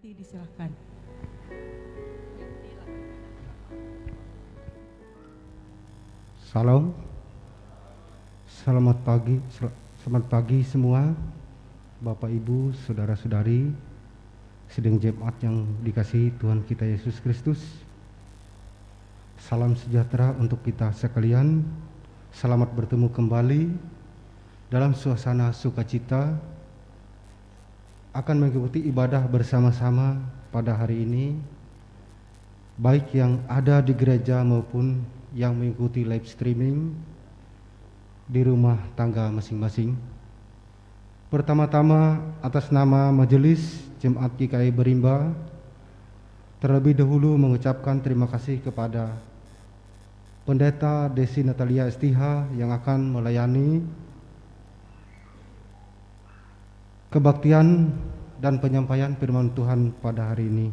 Yanti disilahkan. Salam, selamat pagi semua, Bapak Ibu, Saudara-saudari, sidang jemaat yang dikasihi Tuhan kita Yesus Kristus. Salam sejahtera untuk kita sekalian. Selamat bertemu kembali dalam suasana sukacita akan mengikuti ibadah bersama-sama pada hari ini, baik yang ada di gereja maupun yang mengikuti live streaming di rumah tangga masing-masing. Pertama-tama atas nama Majelis Jemaat GKI Berimba, terlebih dahulu mengucapkan terima kasih kepada Pendeta Desi Natalia Estiha yang akan melayani kebaktian dan penyampaian firman Tuhan pada hari ini.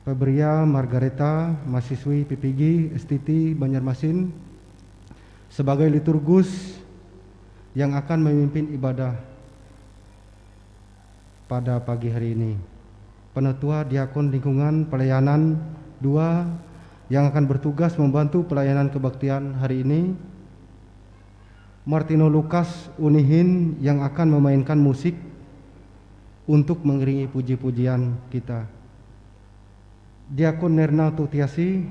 Febria Margareta, mahasiswi PPG STT Banjarmasin, sebagai liturgus yang akan memimpin ibadah pada pagi hari ini. Penetua Diakon Lingkungan Pelayanan 2 yang akan bertugas membantu pelayanan kebaktian hari ini. Martino Lukas Unihin yang akan memainkan musik untuk mengiringi puji-pujian kita. Diakon Nerna Tutiasi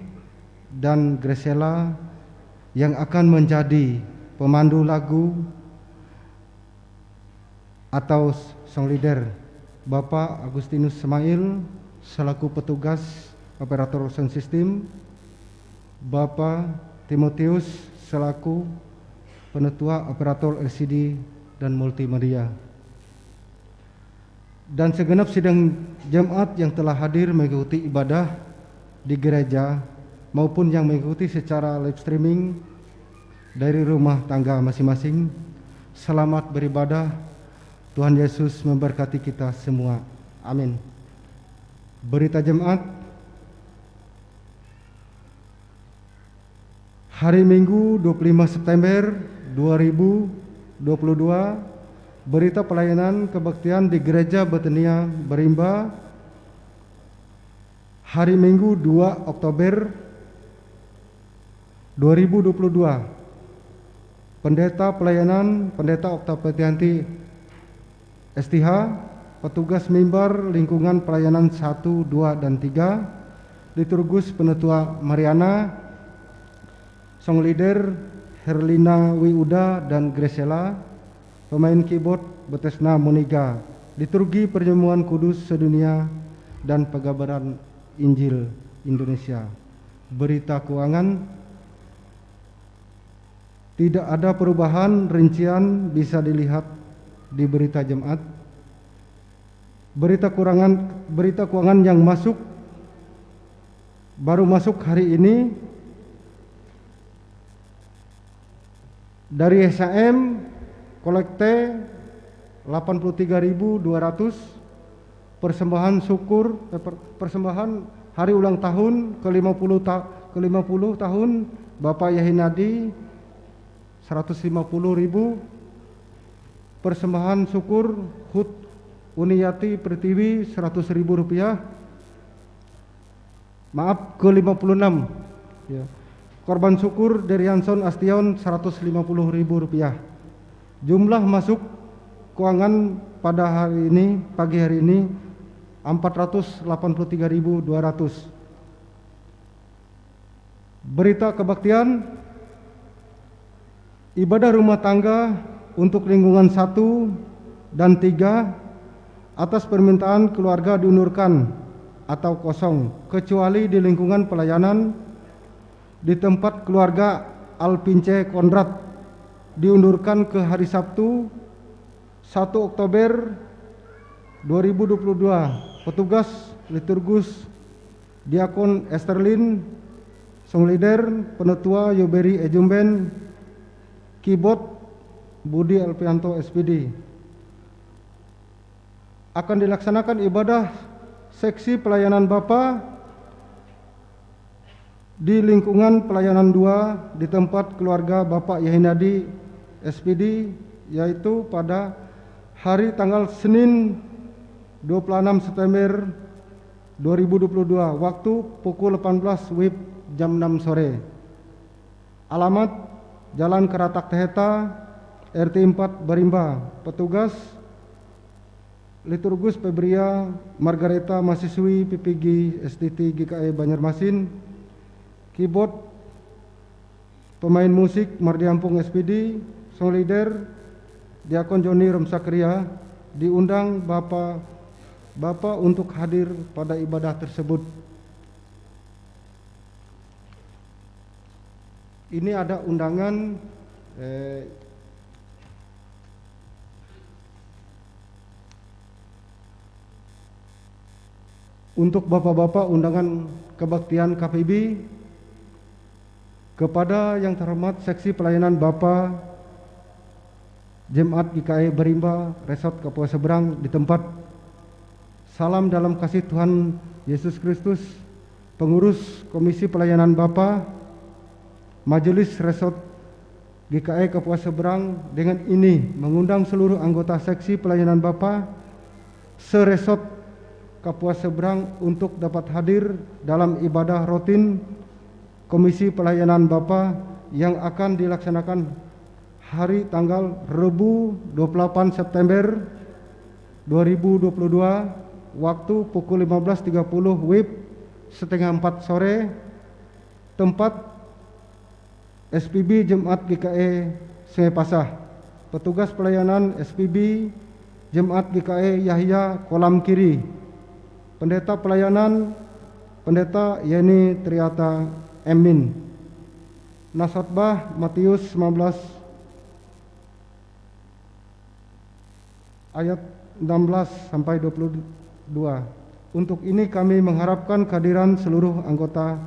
dan Gresela yang akan menjadi pemandu lagu atau song leader. Bapak Agustinus Semail selaku petugas operator sound system, Bapak Timotius selaku penetua operator LCD dan multimedia, dan segenap sidang jemaat yang telah hadir mengikuti ibadah di gereja maupun yang mengikuti secara live streaming dari rumah tangga masing-masing. Selamat beribadah. Tuhan Yesus memberkati kita semua. Amin. Berita jemaat hari Minggu 25 September 2022, berita pelayanan kebaktian di Gereja Betania Berimba hari Minggu 2 Oktober 2022. Pendeta pelayanan Pendeta Oktapetianti STH, petugas mimbar lingkungan pelayanan 1, 2, dan 3, liturgus penetua Mariana, song leader Herlina Wiuda dan Gresela, pemain keyboard Betesna Moniga, liturgi perjamuan kudus sedunia dan pengabaran Injil Indonesia. Berita keuangan, tidak ada perubahan, rincian bisa dilihat di berita jemaat. Berita keuangan yang baru masuk hari ini dari SAM kolekte 83.200, persembahan hari ulang tahun ke-50 tahun Bapak Yahinadi 150.000, persembahan syukur HUT Uniyati Pertiwi 100.000 rupiah, maaf ke-56 ya. Korban syukur dari Hanson Astion 150.000 rupiah. Jumlah masuk keuangan pada hari ini, pagi hari ini 483.200. Berita kebaktian, ibadah rumah tangga untuk lingkungan 1 dan 3 atas permintaan keluarga diundurkan atau kosong, kecuali di lingkungan pelayanan di tempat keluarga Alpince Konrad diundurkan ke hari Sabtu 1 Oktober 2022. Petugas liturgus Diakon Esterlin, song leader penetua Yoberi Ejumben, keyboard Budi Alpianto SPD. Akan dilaksanakan ibadah seksi pelayanan Bapa di lingkungan pelayanan 2 di tempat keluarga Bapak Yahinadi SPD, yaitu pada hari tanggal Senin 26 September 2022, waktu pukul 18 WIB jam 6 sore. Alamat Jalan Keratak Teheta, RT 4 Barimba. Petugas Liturgus Febria Margareta, mahasiswi PPG STT GKE Banjarmasin. Keyboard pemain musik Mardiampung SPD. Song leader Diakon Joni Romsakria. Diundang Bapak untuk hadir pada ibadah tersebut. Ini ada undangan untuk bapak-bapak, undangan kebaktian KPB kepada yang terhormat Seksi Pelayanan Bapak Jemaat GKE Barimba Resort Kapuas Seberang di tempat. Salam dalam kasih Tuhan Yesus Kristus. Pengurus Komisi Pelayanan Bapak Majelis Resort GKE Kapuas Seberang dengan ini mengundang seluruh anggota Seksi Pelayanan Bapak se-resort Kapuas Seberang untuk dapat hadir dalam ibadah rutin Komisi Pelayanan Bapak yang akan dilaksanakan hari tanggal Rabu 28 September 2022, waktu pukul 15.30 WIB setengah 4 sore. Tempat SPB Jemaat GKE Sungai Pasah. Petugas pelayanan SPB Jemaat GKE Yahya Kolam Kiri. Pendeta pelayanan Pendeta Yeni Triata Emin. Nasotbah Matius 19 ayat 16 sampai 22. Untuk ini kami mengharapkan kehadiran seluruh anggota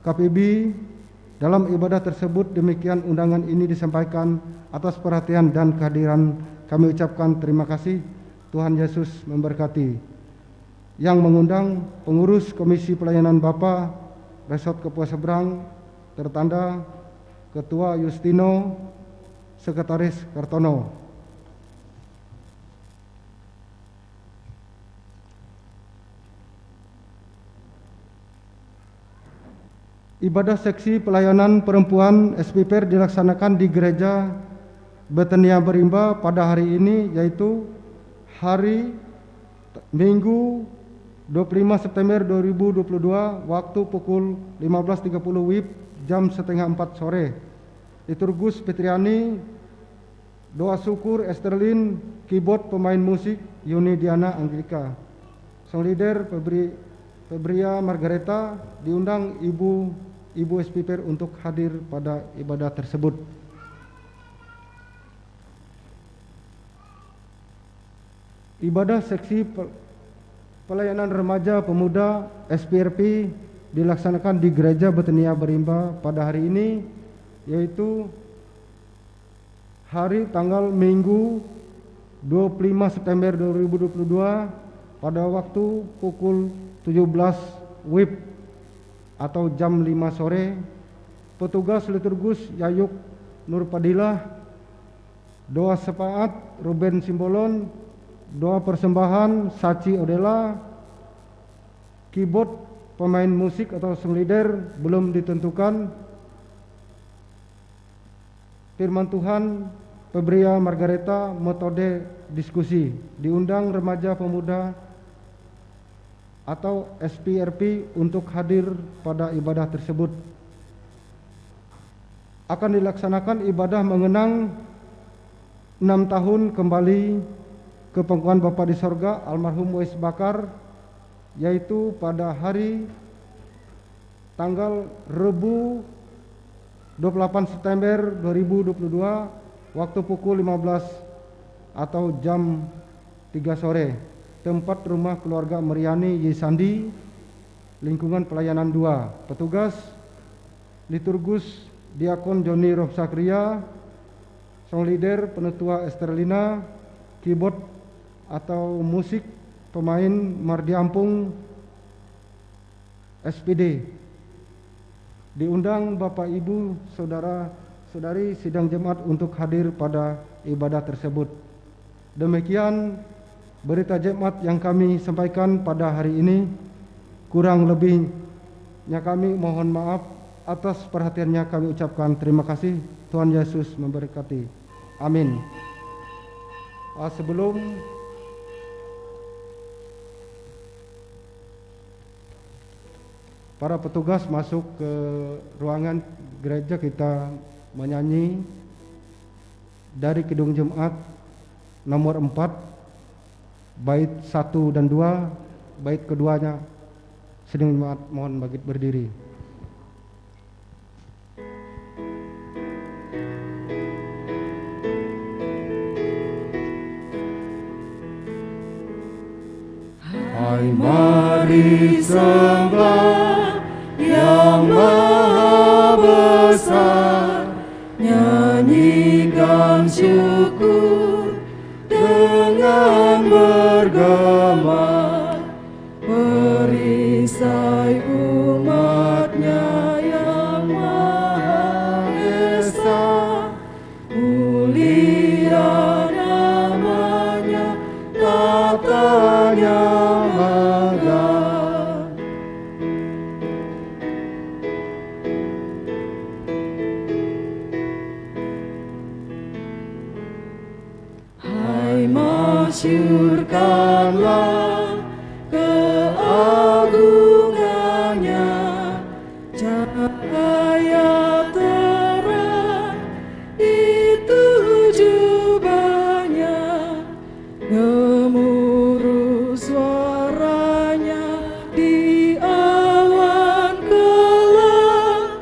KPB dalam ibadah tersebut. Demikian undangan ini disampaikan. Atas perhatian dan kehadiran kami ucapkan terima kasih. Tuhan Yesus memberkati. Yang mengundang pengurus Komisi Pelayanan Bapak Resort Kapuas Seberang, tertanda Ketua Yustino, Sekretaris Kartono. Ibadah seksi pelayanan perempuan SPPR dilaksanakan di Gereja Betania Barimba pada hari ini, yaitu hari Minggu 25 September 2022, waktu pukul 15.30 WIB jam setengah 4 sore. Liturgus Petriani, doa syukur Esterlin, keyboard pemain musik Yuni Diana Anglika. Song leader Febria Margareta. Diundang Ibu SPPR untuk hadir pada ibadah tersebut. Ibadah seksi pelayanan remaja pemuda SPRP dilaksanakan di Gereja Betania Barimba pada hari ini, yaitu hari tanggal Minggu 25 September 2022 pada waktu pukul 17 WIB atau jam 5 sore. Petugas liturgus Yayuk Nurpadilah, doa syafaat Ruben Simbolon, doa persembahan Saci Odela, keyboard pemain musik atau song leader belum ditentukan. Firman Tuhan Febria Margareta, metode diskusi. Diundang remaja pemuda atau SPRP untuk hadir pada ibadah tersebut. Akan dilaksanakan ibadah mengenang 6 tahun kembali ke pangkuan Bapa di sorga almarhum Wais Bakar, yaitu pada hari tanggal Rabu 28 September 2022, waktu pukul 15 atau jam 3 sore. Tempat rumah keluarga Meriani Yesandi, lingkungan pelayanan 2. Petugas liturgus Diakon Joni Romsakria, song leader Penetua Esterlina, keyboard atau musik pemain Mardiampung SPD. Diundang Bapak Ibu Saudara Saudari sidang jemaat untuk hadir pada ibadah tersebut. Demikian berita jemaat yang kami sampaikan pada hari ini. Kurang lebihnya kami mohon maaf. Atas perhatiannya kami ucapkan terima kasih. Tuhan Yesus memberkati. Amin. Sebelum para petugas masuk ke ruangan gereja, kita menyanyi dari Kidung Jemaat nomor 4 bait 1 dan 2. Bait keduanya sedang jemaat mohon berdiri. Hai, mari sembah yang maha besar, nyanyikan syukur dengan bergema, perisai umatnya yang maha esa, mulia namanya, tatanya megah. Hai, masyurkanlah keagungannya, cahaya terang itu jubahnya, gemuruh suaranya di awan gelap,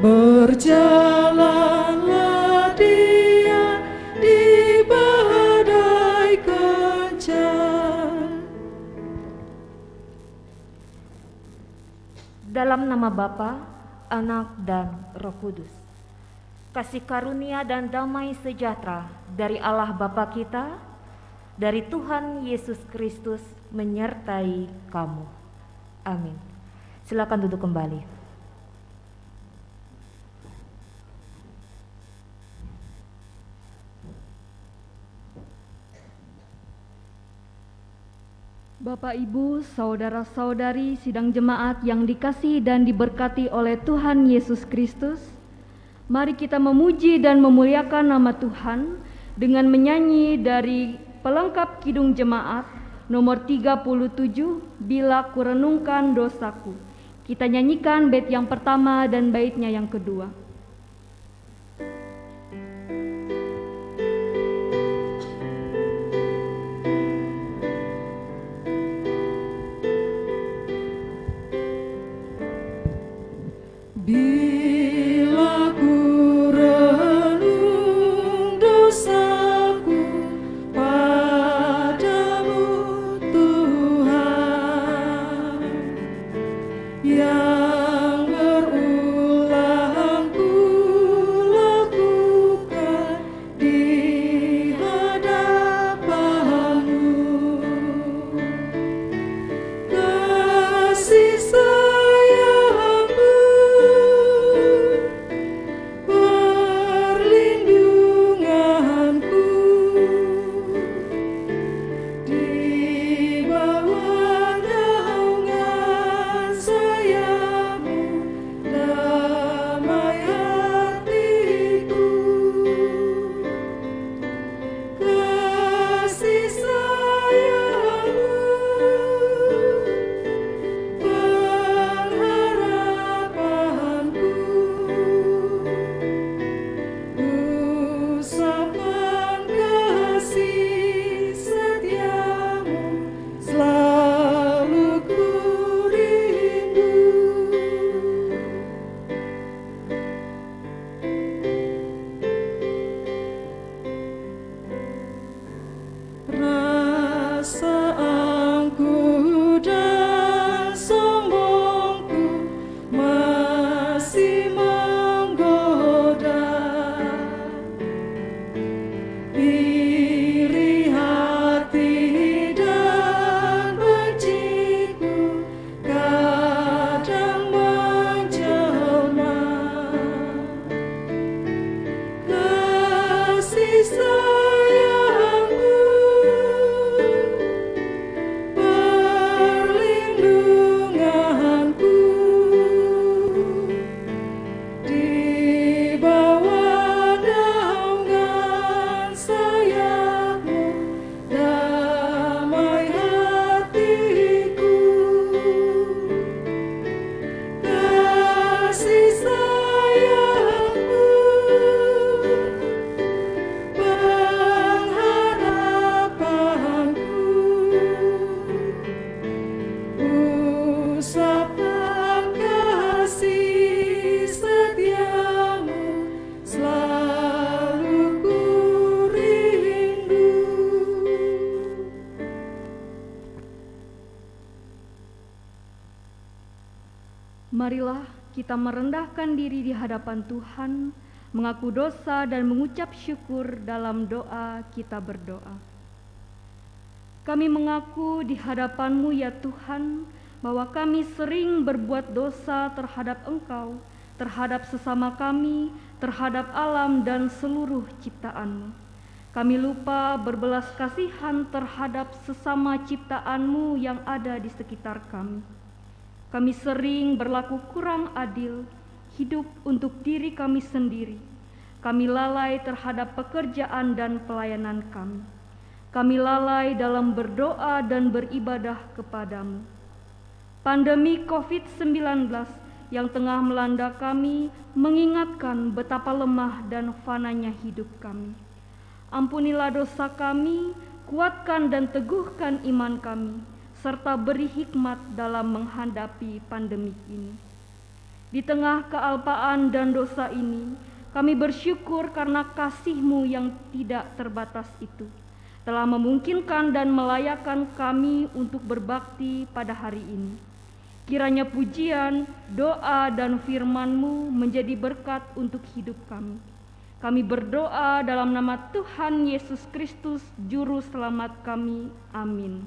berjalanlah dia di badai kencang. Dalam nama Bapa, Anak, dan Roh Kudus. Kasih karunia dan damai sejahtera dari Allah Bapa kita, dari Tuhan Yesus Kristus menyertai kamu. Amin. Silakan duduk kembali. Bapak, Ibu, saudara-saudari sidang jemaat yang dikasihi dan diberkati oleh Tuhan Yesus Kristus, mari kita memuji dan memuliakan nama Tuhan dengan menyanyi dari pelengkap Kidung Jemaat nomor 37, Bila Kurenungkan Dosaku. Kita nyanyikan bait yang pertama dan baitnya yang kedua. Bila ku renung dosaku padamu Tuhan, yang berulang ku Marilah kita merendahkan diri di hadapan Tuhan, mengaku dosa dan mengucap syukur dalam doa kita berdoa. Kami mengaku di hadapan-Mu ya Tuhan, bahwa kami sering berbuat dosa terhadap Engkau, terhadap sesama kami, terhadap alam dan seluruh ciptaan-Mu. Kami lupa berbelas kasihan terhadap sesama ciptaan-Mu yang ada di sekitar kami. Kami sering berlaku kurang adil, hidup untuk diri kami sendiri. Kami lalai terhadap pekerjaan dan pelayanan kami. Kami lalai dalam berdoa dan beribadah kepadamu. Pandemi COVID-19 yang tengah melanda kami mengingatkan betapa lemah dan fananya hidup kami. Ampunilah dosa kami, kuatkan dan teguhkan iman kami, serta beri hikmat dalam menghadapi pandemi ini. Di tengah kealpaan dan dosa ini, kami bersyukur karena kasih-Mu yang tidak terbatas itu telah memungkinkan dan melayakkan kami untuk berbakti pada hari ini. Kiranya pujian, doa, dan firman-Mu menjadi berkat untuk hidup kami. Kami berdoa dalam nama Tuhan Yesus Kristus, Juru Selamat kami. Amin.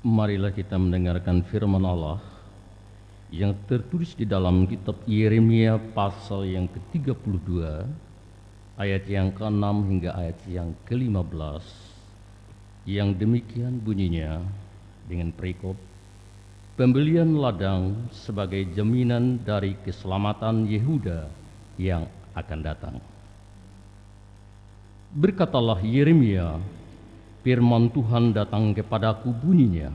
Marilah kita mendengarkan firman Allah yang tertulis di dalam kitab Yeremia pasal yang ke-32 ayat yang ke-6 hingga ayat yang ke-15, yang demikian bunyinya dengan perikop, pembelian ladang sebagai jaminan dari keselamatan Yehuda yang akan datang. Berkatalah Yeremia, firman Tuhan datang kepadaku bunyinya,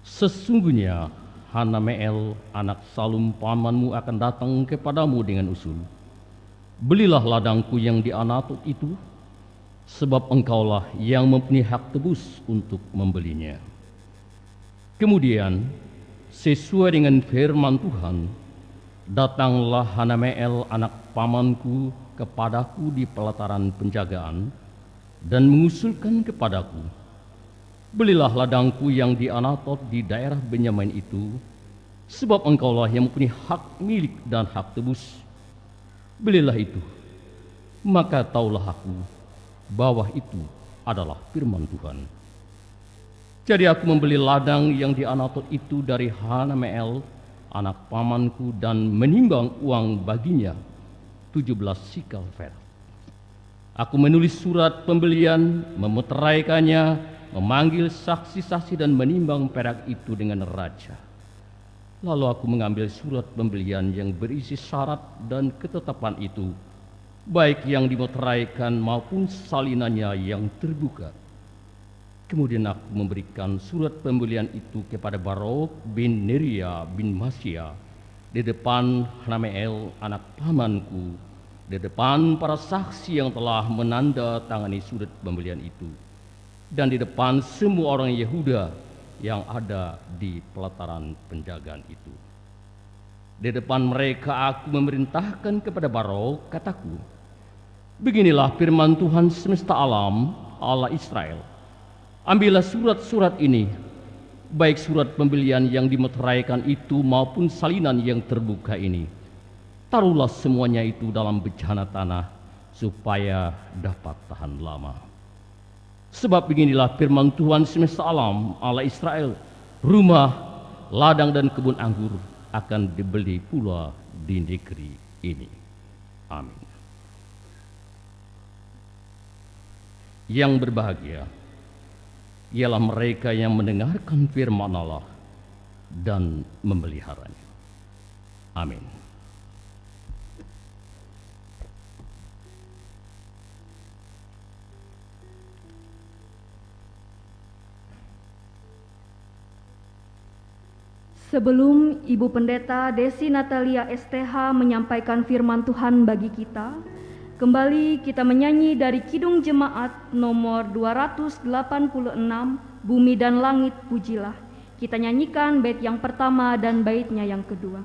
sesungguhnya Hanameel anak Salum pamanmu akan datang kepadamu dengan usul, belilah ladangku yang di Anatot itu, sebab engkaulah yang mempunyai hak tebus untuk membelinya. Kemudian sesuai dengan firman Tuhan, datanglah Hanameel anak pamanku kepadaku di pelataran penjagaan dan mengusulkan kepadaku, belilah ladangku yang di Anatot di daerah Benyamin itu, sebab engkaulah yang mempunyai hak milik dan hak tebus. Belilah itu, maka taulah aku bahwa itu adalah firman Tuhan. Jadi aku membeli ladang yang di Anatot itu dari Hanameel anak pamanku dan menimbang uang baginya 17 sikal perak. Aku menulis surat pembelian, memeteraikannya, memanggil saksi-saksi dan menimbang perak itu dengan raja. Lalu aku mengambil surat pembelian yang berisi syarat dan ketetapan itu, baik yang dimeteraikan maupun salinannya yang terbuka. Kemudian aku memberikan surat pembelian itu kepada Barok bin Neria bin Masya di depan Hanameel anak pamanku, di depan para saksi yang telah menandatangani surat pembelian itu, dan di depan semua orang Yehuda yang ada di pelataran penjagaan itu. Di depan mereka aku memerintahkan kepada Barok, kataku, beginilah firman Tuhan semesta alam, Allah Israel. Ambillah surat-surat ini, baik surat pembelian yang dimeteraikan itu maupun salinan yang terbuka ini. Taruhlah semuanya itu dalam bejana tanah, supaya dapat tahan lama. Sebab beginilah firman Tuhan semesta alam, Allah Israel, rumah, ladang dan kebun anggur akan dibeli pula di negeri ini. Amin. Yang berbahagia ialah mereka yang mendengarkan firman Allah dan memeliharanya. Amin. Sebelum Ibu Pendeta Desi Natalia STH menyampaikan firman Tuhan bagi kita, kembali kita menyanyi dari Kidung Jemaat nomor 286, Bumi dan Langit Pujilah. Kita nyanyikan bait yang pertama dan baitnya yang kedua.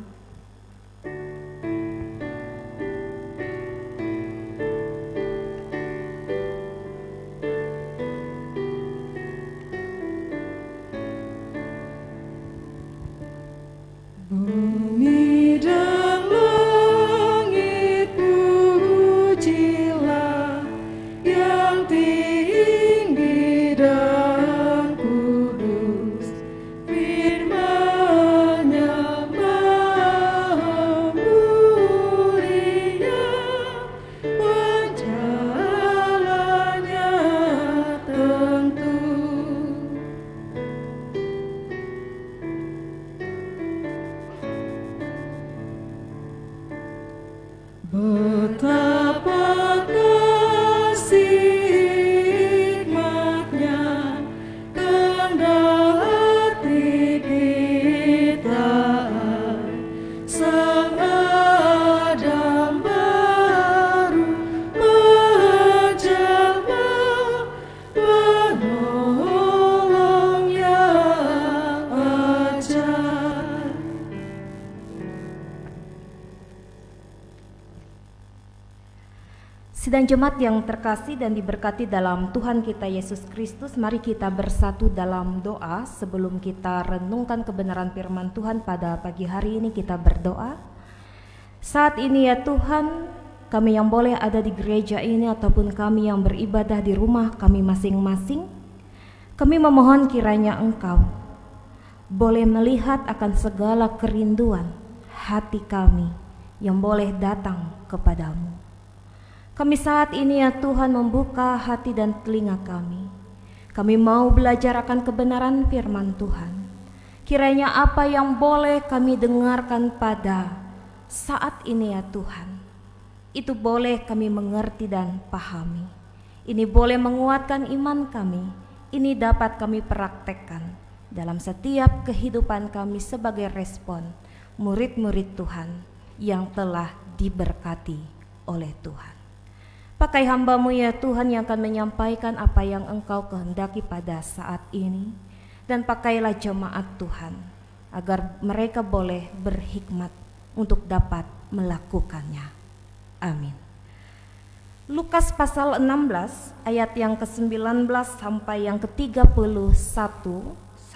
Sidang jemaat yang terkasih dan diberkati dalam Tuhan kita Yesus Kristus, mari kita bersatu dalam doa sebelum kita renungkan kebenaran firman Tuhan pada pagi hari ini. Kita berdoa. Saat ini ya Tuhan, kami yang boleh ada di gereja ini ataupun kami yang beribadah di rumah kami masing-masing, kami memohon kiranya Engkau boleh melihat akan segala kerinduan hati kami yang boleh datang kepadamu. Kami saat ini ya Tuhan membuka hati dan telinga kami. Kami mau belajar akan kebenaran firman Tuhan. Kiranya apa yang boleh kami dengarkan pada saat ini ya Tuhan, itu boleh kami mengerti dan pahami. Ini boleh menguatkan iman kami. Ini dapat kami praktekkan dalam setiap kehidupan kami sebagai respon murid-murid Tuhan yang telah diberkati oleh Tuhan. Pakai hamba-Mu ya Tuhan yang akan menyampaikan apa yang Engkau kehendaki pada saat ini. Dan pakailah jemaat Tuhan agar mereka boleh berhikmat untuk dapat melakukannya. Amin. Lukas pasal 16 ayat yang ke-19 sampai yang ke-31.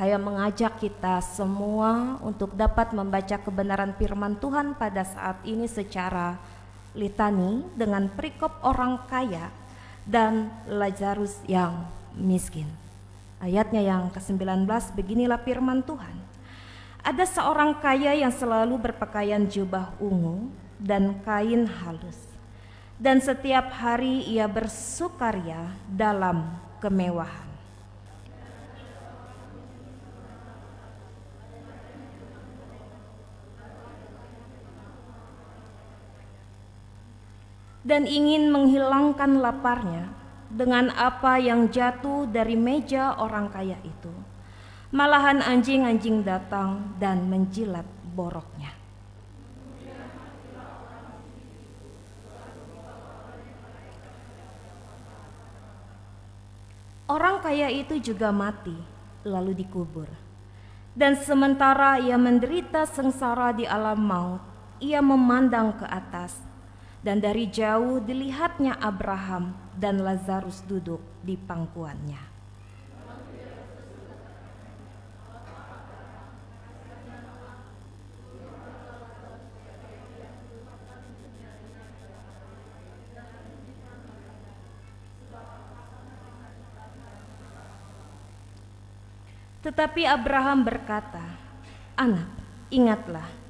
Saya mengajak kita semua untuk dapat membaca kebenaran firman Tuhan pada saat ini secara litani dengan perikop orang kaya dan Lazarus yang miskin. Ayatnya yang ke-19, beginilah firman Tuhan. Ada seorang kaya yang selalu berpakaian jubah ungu dan kain halus, dan setiap hari ia bersukaria dalam kemewahan. Dan ingin menghilangkan laparnya dengan apa yang jatuh dari meja orang kaya itu. Malahan anjing-anjing datang dan menjilat boroknya. Orang kaya itu juga mati, lalu dikubur. Dan sementara ia menderita sengsara di alam maut, ia memandang ke atas. Dan dari jauh dilihatnya Abraham dan Lazarus duduk di pangkuannya. Tetapi Abraham berkata, "Anak, ingatlah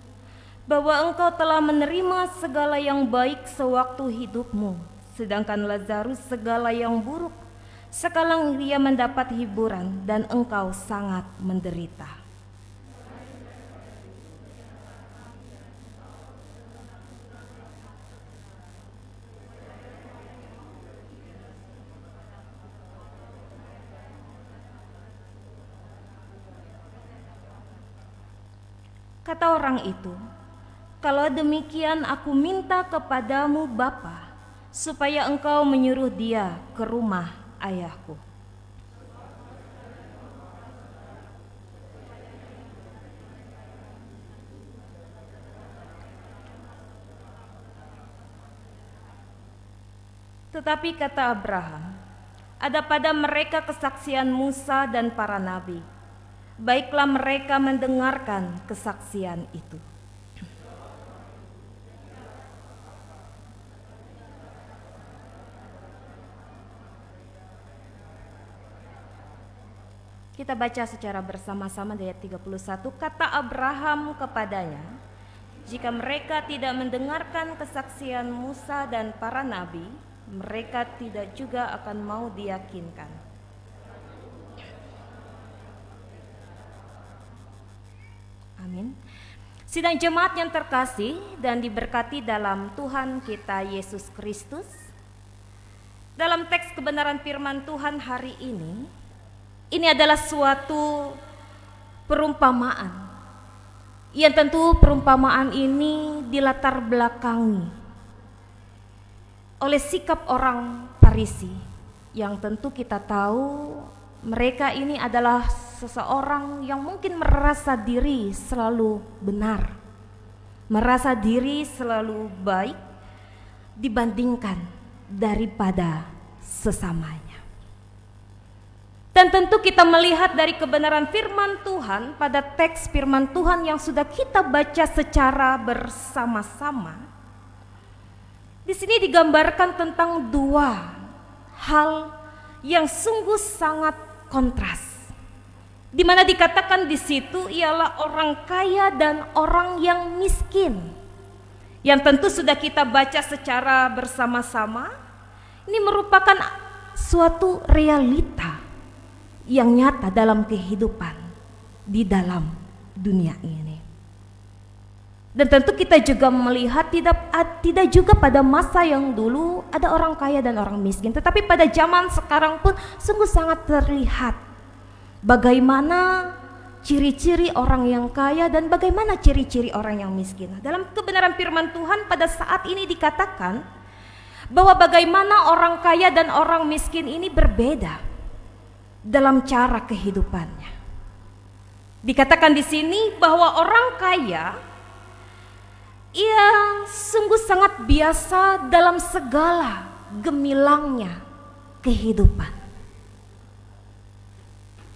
bahwa engkau telah menerima segala yang baik sewaktu hidupmu, sedangkan Lazarus segala yang buruk. Sekarang dia mendapat hiburan dan engkau sangat menderita." Kata orang itu, "Kalau demikian aku minta kepadamu Bapa, supaya engkau menyuruh dia ke rumah ayahku." Tetapi kata Abraham, "Ada pada mereka kesaksian Musa dan para nabi. Baiklah mereka mendengarkan kesaksian itu." Kita baca secara bersama-sama dari ayat 31. Kata Abraham kepadanya, "Jika mereka tidak mendengarkan kesaksian Musa dan para nabi, mereka tidak juga akan mau diyakinkan." Amin. Sidang jemaat yang terkasih dan diberkati dalam Tuhan kita Yesus Kristus. Dalam teks kebenaran firman Tuhan hari ini adalah suatu perumpamaan. Yang tentu perumpamaan ini dilatar belakangi oleh sikap orang Farisi yang tentu kita tahu mereka ini adalah seseorang yang mungkin merasa diri selalu benar, merasa diri selalu baik dibandingkan daripada sesamanya. Dan tentu kita melihat dari kebenaran firman Tuhan pada teks firman Tuhan yang sudah kita baca secara bersama-sama. Di sini digambarkan tentang dua hal yang sungguh sangat kontras. Di mana dikatakan di situ ialah orang kaya dan orang yang miskin. Yang tentu sudah kita baca secara bersama-sama. Ini merupakan suatu realita yang nyata dalam kehidupan di dalam dunia ini. Dan tentu kita juga melihat tidak juga pada masa yang dulu ada orang kaya dan orang miskin, tetapi pada zaman sekarang pun sungguh sangat terlihat bagaimana ciri-ciri orang yang kaya dan bagaimana ciri-ciri orang yang miskin. Dalam kebenaran firman Tuhan pada saat ini dikatakan bahwa bagaimana orang kaya dan orang miskin ini berbeda dalam cara kehidupannya. Dikatakan di sini bahwa orang kaya ia sungguh sangat biasa dalam segala gemilangnya kehidupan.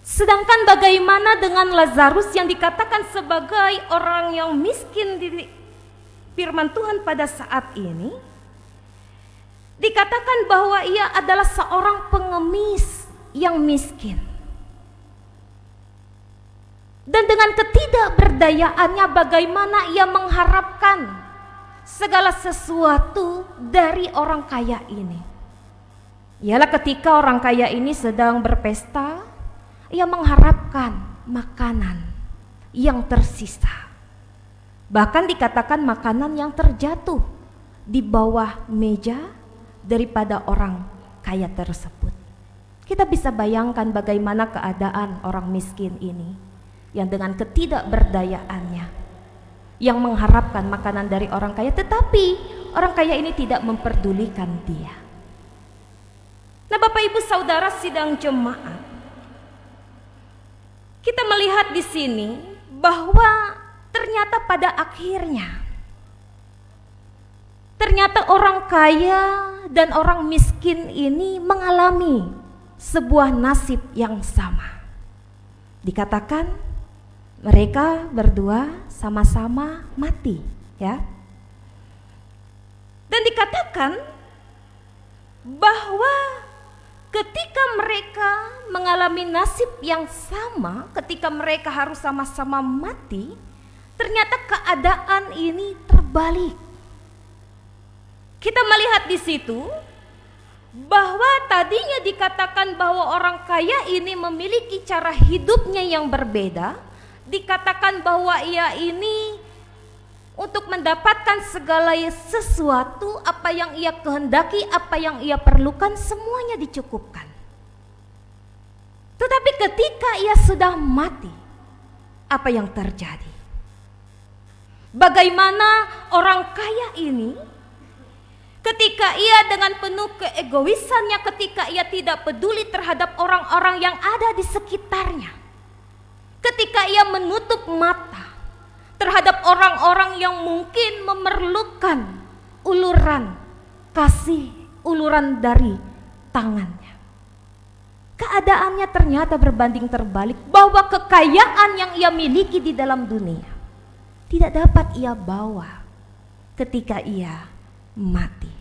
Sedangkan bagaimana dengan Lazarus yang dikatakan sebagai orang yang miskin di firman Tuhan pada saat ini? Dikatakan bahwa ia adalah seorang pengemis yang miskin. Dan dengan ketidakberdayaannya bagaimana ia mengharapkan segala sesuatu dari orang kaya ini. Ialah ketika orang kaya ini sedang berpesta, ia mengharapkan makanan yang tersisa. Bahkan dikatakan makanan yang terjatuh di bawah meja daripada orang kaya tersebut. Kita bisa bayangkan bagaimana keadaan orang miskin ini yang dengan ketidakberdayaannya yang mengharapkan makanan dari orang kaya, tetapi orang kaya ini tidak memperdulikan dia. Nah, Bapak Ibu Saudara sidang jemaat, kita melihat di sini bahwa ternyata pada akhirnya orang kaya dan orang miskin ini mengalami sebuah nasib yang sama. Dikatakan mereka berdua sama-sama mati, ya. Dan dikatakan bahwa ketika mereka mengalami nasib yang sama, ketika mereka harus sama-sama mati, ternyata keadaan ini terbalik. Kita melihat di situ bahwa tadinya dikatakan bahwa orang kaya ini memiliki cara hidupnya yang berbeda. Dikatakan bahwa ia ini untuk mendapatkan segala sesuatu, apa yang ia kehendaki, apa yang ia perlukan, semuanya dicukupkan. Tetapi ketika ia sudah mati, apa yang terjadi? Bagaimana orang kaya ini ketika ia dengan penuh keegoisannya, ketika ia tidak peduli terhadap orang-orang yang ada di sekitarnya, ketika ia menutup mata terhadap orang-orang yang mungkin memerlukan uluran kasih, uluran dari tangannya, keadaannya ternyata berbanding terbalik, bahwa kekayaan yang ia miliki di dalam dunia tidak dapat ia bawa ketika ia mati.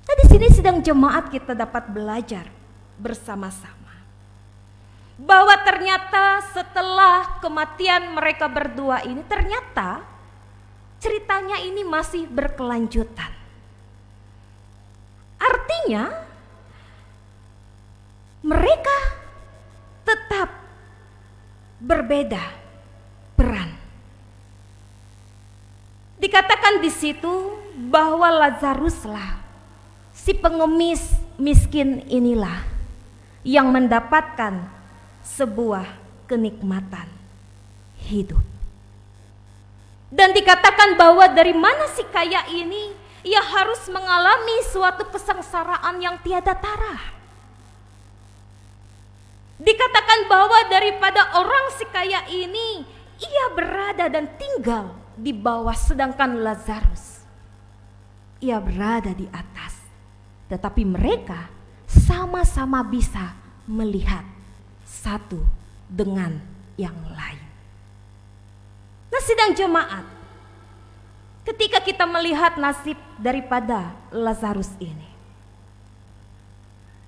Nah, di sini sidang jemaat kita dapat belajar bersama-sama bahwa ternyata setelah kematian mereka berdua ini, ternyata ceritanya ini masih berkelanjutan. Artinya mereka tetap berbeda peran. Dikatakan di situ bahwa Lazaruslah, si pengemis miskin inilah yang mendapatkan sebuah kenikmatan hidup. Dan dikatakan bahwa dari mana si kaya ini, ia harus mengalami suatu kesengsaraan yang tiada tara. Dikatakan bahwa daripada orang si kaya ini, ia berada dan tinggal di bawah, sedangkan Lazarus ia berada di atas. tetapi mereka sama-sama bisa melihat satu dengan yang lain. Nah, sidang jemaat, ketika kita melihat nasib daripada Lazarus ini,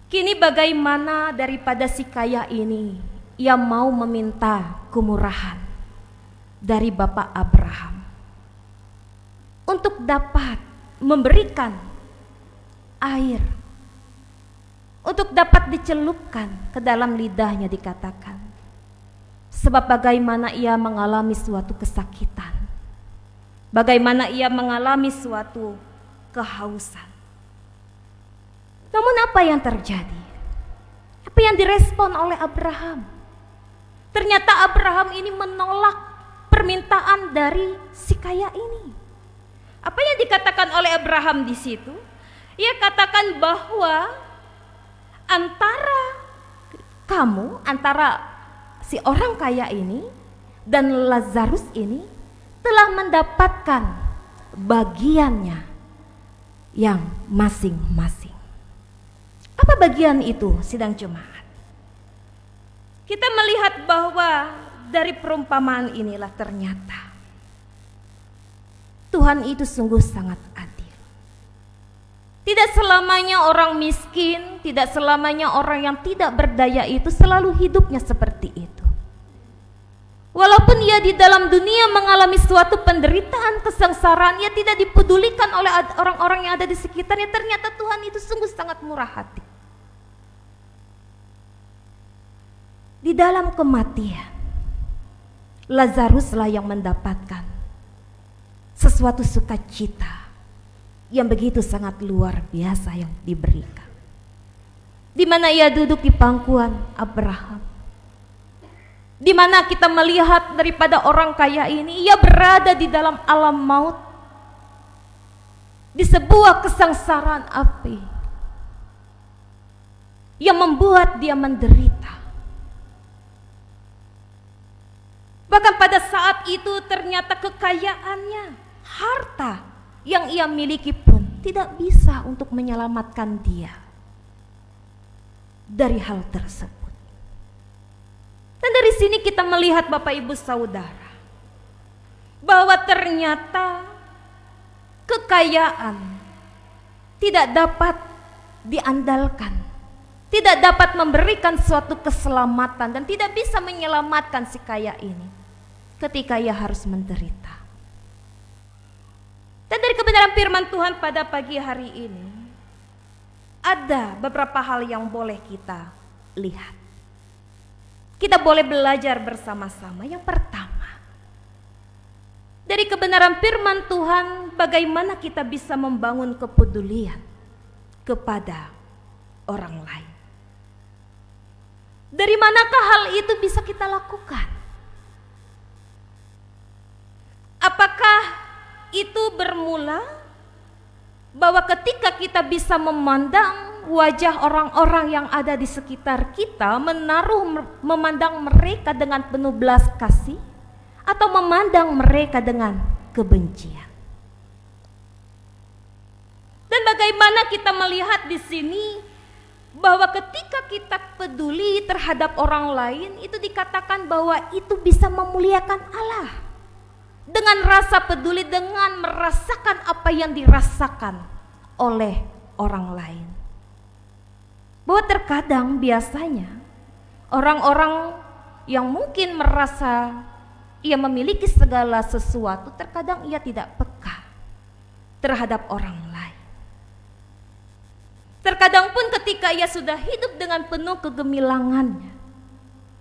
kini bagaimana daripada si kaya ini yang mau meminta kemurahan dari Bapak Abraham untuk dapat memberikan air, untuk dapat dicelupkan ke dalam lidahnya, dikatakan. Sebab bagaimana ia mengalami suatu kesakitan, bagaimana ia mengalami suatu kehausan. Namun apa yang terjadi? Apa yang direspon oleh Abraham? Ternyata Abraham ini menolak permintaan dari si kaya ini. Apa yang dikatakan oleh Abraham di situ? Ia katakan bahwa antara kamu, antara si orang kaya ini dan Lazarus ini telah mendapatkan bagiannya yang masing-masing. Apa bagian itu, sidang jemaat? Kita melihat bahwa dari perumpamaan inilah ternyata Tuhan itu sungguh sangat adil. Tidak selamanya orang miskin, tidak selamanya orang yang tidak berdaya itu selalu hidupnya seperti itu. Walaupun ia di dalam dunia mengalami suatu penderitaan, kesengsaraan, ia tidak dipedulikan oleh orang-orang yang ada di sekitarnya. Ternyata Tuhan itu sungguh sangat murah hati. Di dalam kematian, Lazaruslah yang mendapatkan sesuatu sukacita yang begitu sangat luar biasa yang diberikan. Di mana ia duduk di pangkuan Abraham. Di mana kita melihat daripada orang kaya ini, ia berada di dalam alam maut, di sebuah kesengsaraan api yang membuat dia menderita. Bahkan pada saat itu ternyata kekayaannya, harta yang ia miliki pun tidak bisa untuk menyelamatkan dia dari hal tersebut. Dan dari sini kita melihat Bapak Ibu Saudara, bahwa ternyata kekayaan tidak dapat diandalkan, tidak dapat memberikan suatu keselamatan dan tidak bisa menyelamatkan si kaya ini ketika ia harus menderita. Dan dari kebenaran firman Tuhan pada pagi hari ini, ada beberapa hal yang boleh kita lihat. Kita boleh belajar bersama-sama. Yang pertama, dari kebenaran firman Tuhan, bagaimana kita bisa membangun kepedulian kepada orang lain. Dari manakah hal itu bisa kita lakukan? Apakah itu bermula bahwa ketika kita bisa memandang wajah orang-orang yang ada di sekitar kita, memandang mereka dengan penuh belas kasih, atau memandang mereka dengan kebencian? Dan bagaimana kita melihat di sini bahwa ketika kita peduli terhadap orang lain, itu dikatakan bahwa itu bisa memuliakan Allah. Dengan rasa peduli, dengan merasakan apa yang dirasakan oleh orang lain. Bahwa terkadang biasanya orang-orang yang mungkin merasa ia memiliki segala sesuatu, terkadang ia tidak peka terhadap orang lain. Terkadang pun ketika ia sudah hidup dengan penuh kegemilangannya,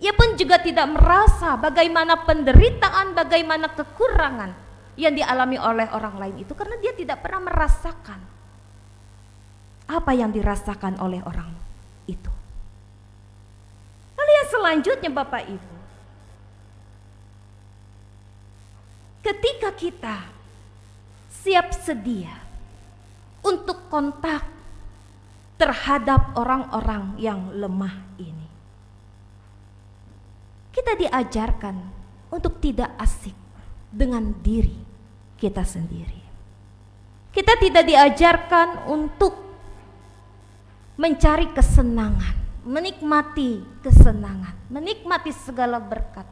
ia pun juga tidak merasa bagaimana penderitaan, bagaimana kekurangan yang dialami oleh orang lain itu, karena dia tidak pernah merasakan apa yang dirasakan oleh orang itu. Lalu yang selanjutnya Bapak Ibu, ketika kita siap sedia untuk kontak terhadap orang-orang yang lemah ini, kita diajarkan untuk tidak asik dengan diri kita sendiri. Kita tidak diajarkan untuk mencari kesenangan, menikmati kesenangan, menikmati segala berkat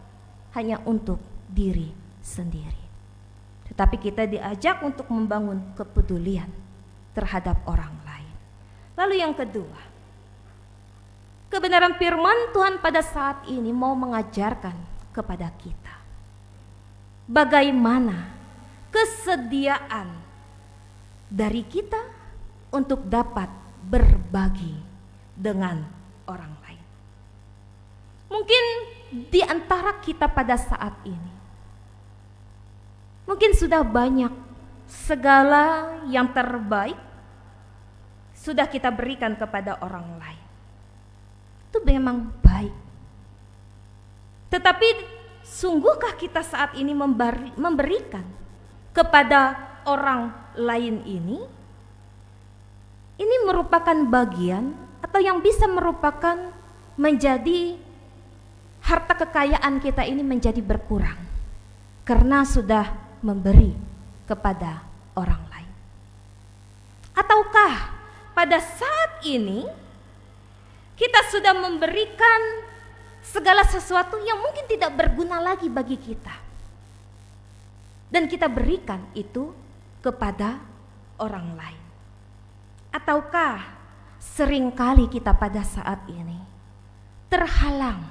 hanya untuk diri sendiri. Tetapi kita diajak untuk membangun kepedulian terhadap orang lain. Lalu yang kedua, kebenaran firman Tuhan pada saat ini mau mengajarkan kepada kita bagaimana kesediaan dari kita untuk dapat berbagi dengan orang lain. Mungkin di antara kita pada saat ini mungkin sudah banyak segala yang terbaik sudah kita berikan kepada orang lain. Itu memang baik. Tetapi sungguhkah kita saat ini memberikan kepada orang lain ini? Ini merupakan bagian atau yang bisa merupakan menjadi harta kekayaan kita ini menjadi berkurang karena sudah memberi kepada orang lain. Ataukah pada saat ini kita sudah memberikan segala sesuatu yang mungkin tidak berguna lagi bagi kita, dan kita berikan itu kepada orang lain? Ataukah seringkali kita pada saat ini terhalang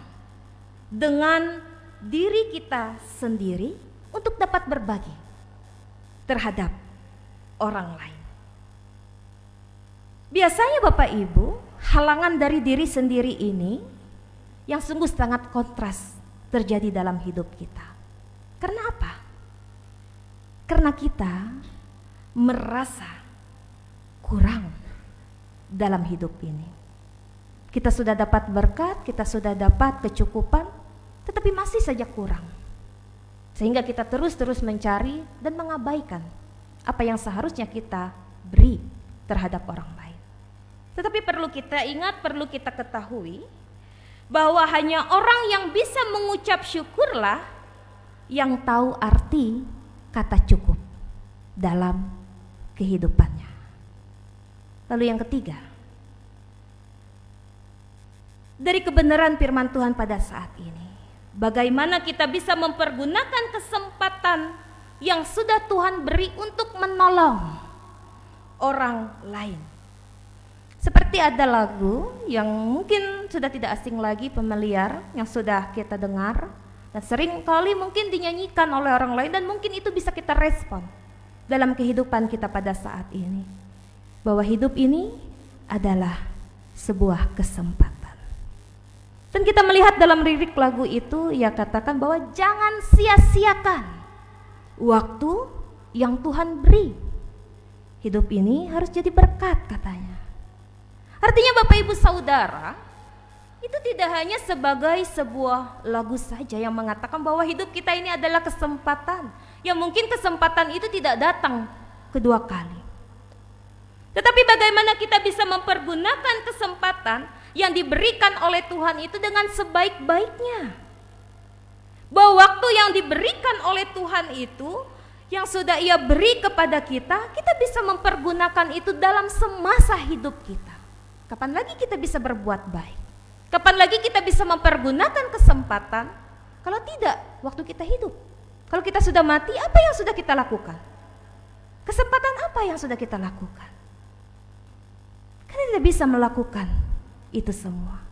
dengan diri kita sendiri untuk dapat berbagi terhadap orang lain? Biasanya Bapak Ibu, halangan dari diri sendiri ini yang sungguh sangat kontras terjadi dalam hidup kita. Karena apa? Karena kita merasa kurang dalam hidup ini. Kita sudah dapat berkat, kita sudah dapat kecukupan, tetapi masih saja kurang. Sehingga kita terus-terus mencari dan mengabaikan apa yang seharusnya kita beri terhadap orang lain. Tetapi perlu kita ingat, perlu kita ketahui bahwa hanya orang yang bisa mengucap syukurlah yang tahu arti kata cukup dalam kehidupannya. Lalu yang ketiga, dari kebenaran firman Tuhan pada saat ini, bagaimana kita bisa mempergunakan kesempatan yang sudah Tuhan beri untuk menolong orang lain. Seperti ada lagu yang mungkin sudah tidak asing lagi, Familiar, yang sudah kita dengar dan sering kali mungkin dinyanyikan oleh orang lain, dan mungkin itu bisa kita respon dalam kehidupan kita pada saat ini, bahwa hidup ini adalah sebuah kesempatan. Dan kita melihat dalam lirik lagu itu, ia katakan bahwa jangan sia-siakan waktu yang Tuhan beri. Hidup ini harus jadi berkat, katanya. Artinya Bapak Ibu Saudara, itu tidak hanya sebagai sebuah lagu saja yang mengatakan bahwa hidup kita ini adalah kesempatan, yang mungkin kesempatan itu tidak datang kedua kali. Tetapi bagaimana kita bisa mempergunakan kesempatan yang diberikan oleh Tuhan itu dengan sebaik-baiknya. Bahwa waktu yang diberikan oleh Tuhan itu, yang sudah Ia beri kepada kita, kita bisa mempergunakan itu dalam semasa hidup kita. Kapan lagi kita bisa berbuat baik? Kapan lagi kita bisa mempergunakan kesempatan? Kalau tidak, waktu kita hidup. Kalau kita sudah mati, apa yang sudah kita lakukan? Kesempatan apa yang sudah kita lakukan? Kita tidak bisa melakukan itu semua.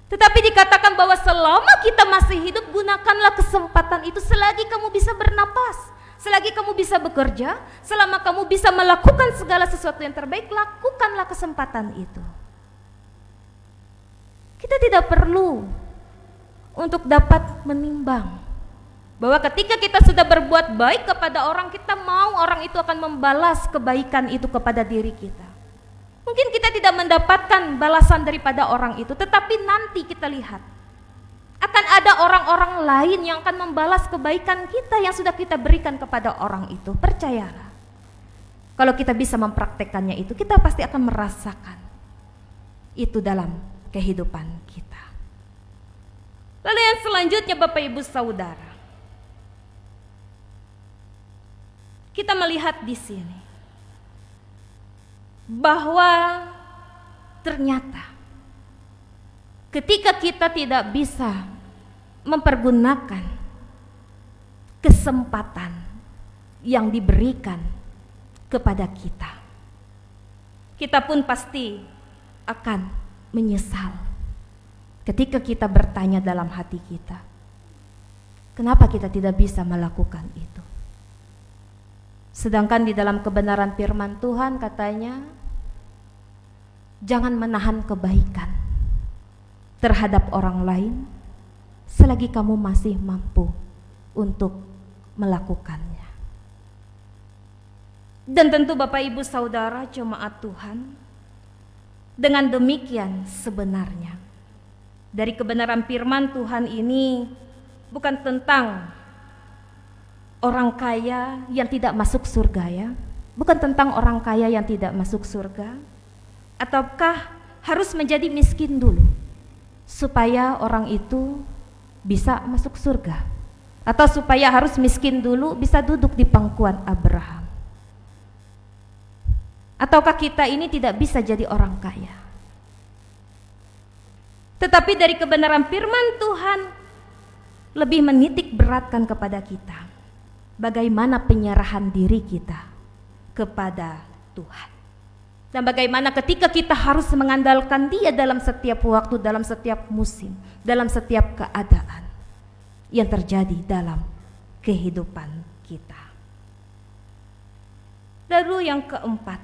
Tetapi dikatakan bahwa selama kita masih hidup, gunakanlah kesempatan itu selagi kamu bisa bernapas, selagi kamu bisa bekerja, selama kamu bisa melakukan segala sesuatu yang terbaik, lakukanlah kesempatan itu. Kita tidak perlu untuk dapat menimbang bahwa ketika kita sudah berbuat baik kepada orang, kita mau orang itu akan membalas kebaikan itu kepada diri kita. Mungkin kita tidak mendapatkan balasan daripada orang itu, tetapi nanti kita lihat akan ada orang-orang lain yang akan membalas kebaikan kita yang sudah kita berikan kepada orang itu. Percayalah, kalau kita bisa mempraktekannya itu, kita pasti akan merasakan itu dalam kehidupan kita. Lalu yang selanjutnya Bapak Ibu Saudara, kita melihat di sini bahwa ternyata ketika kita tidak bisa mempergunakan kesempatan yang diberikan kepada kita, kita pun pasti akan menyesal ketika kita bertanya dalam hati kita, kenapa kita tidak bisa melakukan itu? Sedangkan di dalam kebenaran firman Tuhan katanya, jangan menahan kebaikan terhadap orang lain selagi kamu masih mampu untuk melakukannya. Dan tentu Bapak Ibu Saudara jemaat Tuhan, dengan demikian sebenarnya dari kebenaran firman Tuhan ini bukan tentang orang kaya yang tidak masuk surga ya, bukan tentang orang kaya yang tidak masuk surga, ataukah harus menjadi miskin dulu supaya orang itu bisa masuk surga, atau supaya harus miskin dulu bisa duduk di pangkuan Abraham, ataukah kita ini tidak bisa jadi orang kaya. Tetapi dari kebenaran firman Tuhan lebih menitik beratkan kepada kita bagaimana penyerahan diri kita kepada Tuhan, dan bagaimana ketika kita harus mengandalkan Dia dalam setiap waktu, dalam setiap musim, dalam setiap keadaan yang terjadi dalam kehidupan kita. Lalu yang keempat,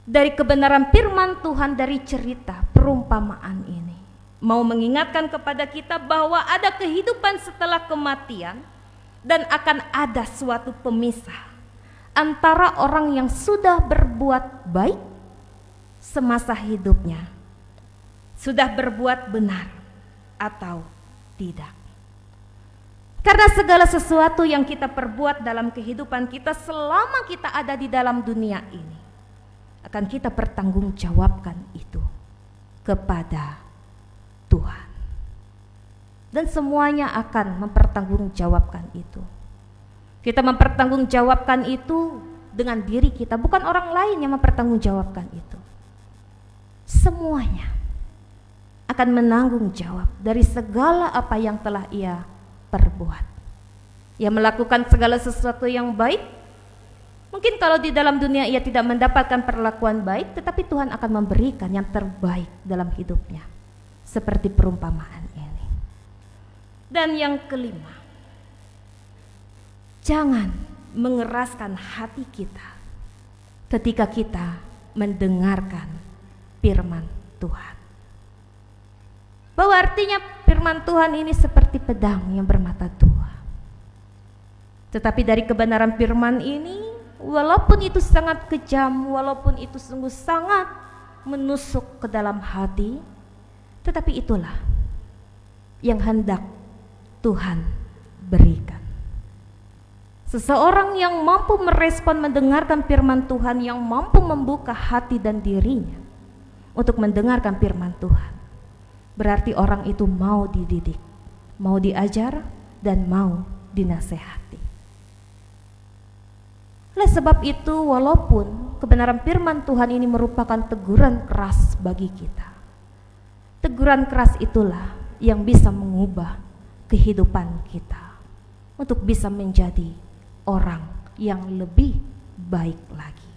dari kebenaran firman Tuhan dari cerita perumpamaan ini mau mengingatkan kepada kita bahwa ada kehidupan setelah kematian dan akan ada suatu pemisah antara orang yang sudah berbuat baik semasa hidupnya, sudah berbuat benar atau tidak. Karena segala sesuatu yang kita perbuat dalam kehidupan kita selama kita ada di dalam dunia ini, akan kita pertanggungjawabkan itu kepada Tuhan. Dan semuanya akan mempertanggungjawabkan itu. Kita mempertanggungjawabkan itu dengan diri kita, bukan orang lain yang mempertanggungjawabkan itu. Semuanya akan menanggung jawab dari segala apa yang telah ia perbuat. Ia melakukan segala sesuatu yang baik. Mungkin kalau di dalam dunia ia tidak mendapatkan perlakuan baik, tetapi Tuhan akan memberikan yang terbaik dalam hidupnya, seperti perumpamaan ini. Dan yang kelima, jangan mengeraskan hati kita ketika kita mendengarkan firman Tuhan. Bahwa artinya firman Tuhan ini seperti pedang yang bermata dua. Tetapi dari kebenaran firman ini, walaupun itu sangat kejam, walaupun itu sungguh sangat menusuk ke dalam hati, tetapi itulah yang hendak Tuhan berikan. Seseorang yang mampu merespon mendengarkan firman Tuhan, yang mampu membuka hati dan dirinya untuk mendengarkan firman Tuhan, berarti orang itu mau dididik, mau diajar, dan mau dinasehati. Oleh sebab itu, walaupun kebenaran firman Tuhan ini merupakan teguran keras bagi kita, teguran keras itulah yang bisa mengubah kehidupan kita untuk bisa menjadi orang yang lebih baik lagi.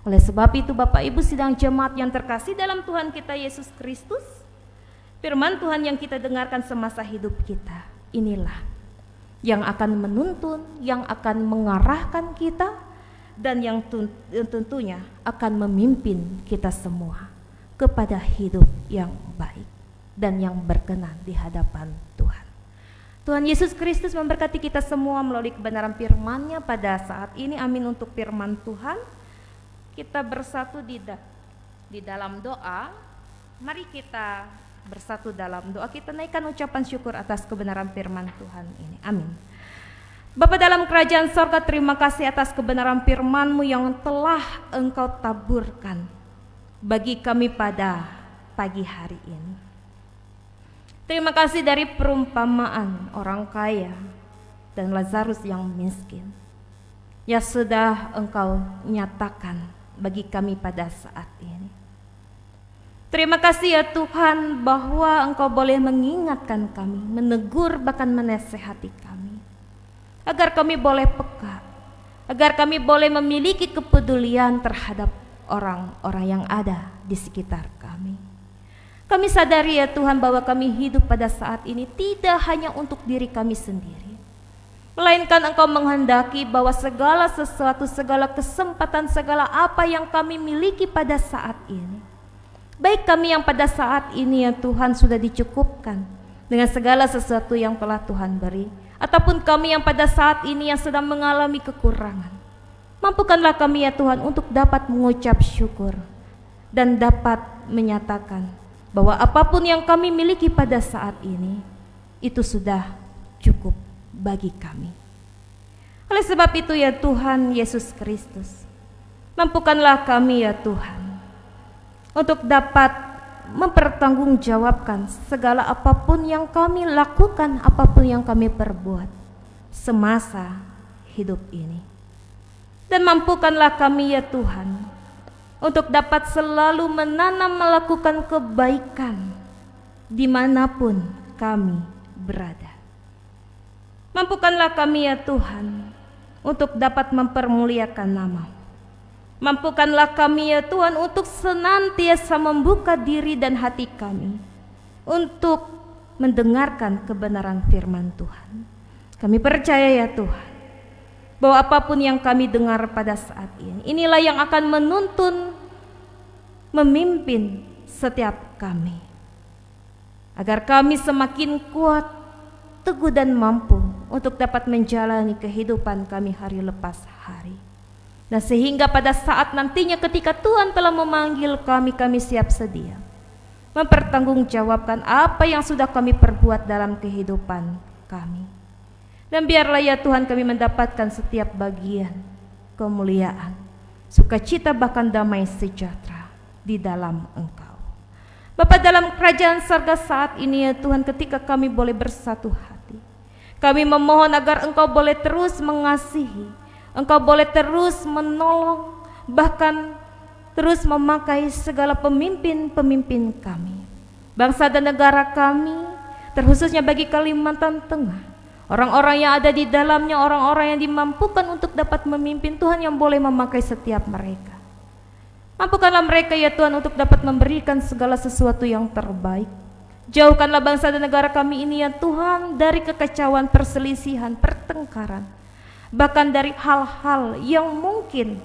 Oleh sebab itu, Bapak Ibu sidang jemaat yang terkasih dalam Tuhan kita Yesus Kristus, firman Tuhan yang kita dengarkan semasa hidup kita inilah yang akan menuntun, yang akan mengarahkan kita, dan yang tentunya akan memimpin kita semua kepada hidup yang baik dan yang berkenan di hadapan Tuhan. Tuhan Yesus Kristus memberkati kita semua melalui kebenaran firman-Nya pada saat ini. Amin untuk firman Tuhan. Kita bersatu di dalam doa. Mari kita bersatu dalam doa, kita naikkan ucapan syukur atas kebenaran firman Tuhan ini. Amin. Bapa dalam kerajaan sorga, terima kasih atas kebenaran firman-Mu yang telah Engkau taburkan bagi kami pada pagi hari ini. Terima kasih dari perumpamaan orang kaya dan Lazarus yang miskin yang sudah Engkau nyatakan bagi kami pada saat ini. Terima kasih ya Tuhan bahwa Engkau boleh mengingatkan kami, menegur bahkan menasehati kami, agar kami boleh peka, agar kami boleh memiliki kepedulian terhadap orang-orang yang ada di sekitar kami. Kami sadari ya Tuhan bahwa kami hidup pada saat ini tidak hanya untuk diri kami sendiri, melainkan Engkau menghendaki bahwa segala sesuatu, segala kesempatan, segala apa yang kami miliki pada saat ini, baik kami yang pada saat ini ya Tuhan sudah dicukupkan dengan segala sesuatu yang telah Tuhan beri, ataupun kami yang pada saat ini yang sedang mengalami kekurangan, mampukanlah kami ya Tuhan untuk dapat mengucap syukur dan dapat menyatakan bahwa apapun yang kami miliki pada saat ini itu sudah cukup bagi kami. Oleh sebab itu ya Tuhan Yesus Kristus, mampukanlah kami ya Tuhan untuk dapat mempertanggungjawabkan segala apapun yang kami lakukan, apapun yang kami perbuat semasa hidup ini. Dan mampukanlah kami ya Tuhan untuk dapat selalu menanam melakukan kebaikan dimanapun kami berada. Mampukanlah kami ya Tuhan untuk dapat mempermuliakan nama-Mu. Mampukanlah kami ya Tuhan untuk senantiasa membuka diri dan hati kami untuk mendengarkan kebenaran firman Tuhan. Kami percaya ya Tuhan bahwa apapun yang kami dengar pada saat ini, inilah yang akan menuntun, memimpin setiap kami, agar kami semakin kuat, teguh dan mampu untuk dapat menjalani kehidupan kami hari lepas hari. Dan sehingga pada saat nantinya ketika Tuhan telah memanggil kami, kami siap sedia mempertanggungjawabkan apa yang sudah kami perbuat dalam kehidupan kami. Dan biarlah ya Tuhan kami mendapatkan setiap bagian kemuliaan, sukacita bahkan damai sejahtera di dalam Engkau. Bapa dalam kerajaan surga saat ini ya Tuhan, ketika kami boleh bersatu hati, kami memohon agar Engkau boleh terus mengasihi, Engkau boleh terus menolong, bahkan terus memakai segala pemimpin-pemimpin kami, bangsa dan negara kami, terkhususnya bagi Kalimantan Tengah. Orang-orang yang ada di dalamnya, orang-orang yang dimampukan untuk dapat memimpin, Tuhan yang boleh memakai setiap mereka. Mampukanlah mereka ya Tuhan untuk dapat memberikan segala sesuatu yang terbaik. Jauhkanlah bangsa dan negara kami ini ya Tuhan dari kekacauan, perselisihan, pertengkaran, bahkan dari hal-hal yang mungkin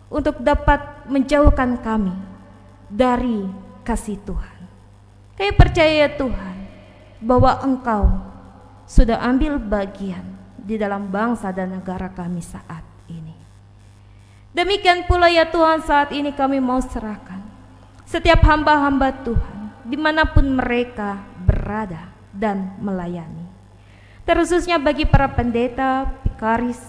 untuk dapat menjauhkan kami dari kasih Tuhan. Kami percaya ya Tuhan bahwa Engkau sudah ambil bagian di dalam bangsa dan negara kami saat ini. Demikian pula ya Tuhan, saat ini kami mau serahkan setiap hamba-hamba Tuhan dimanapun mereka berada dan melayani, terkhususnya bagi para pendeta, vikaris,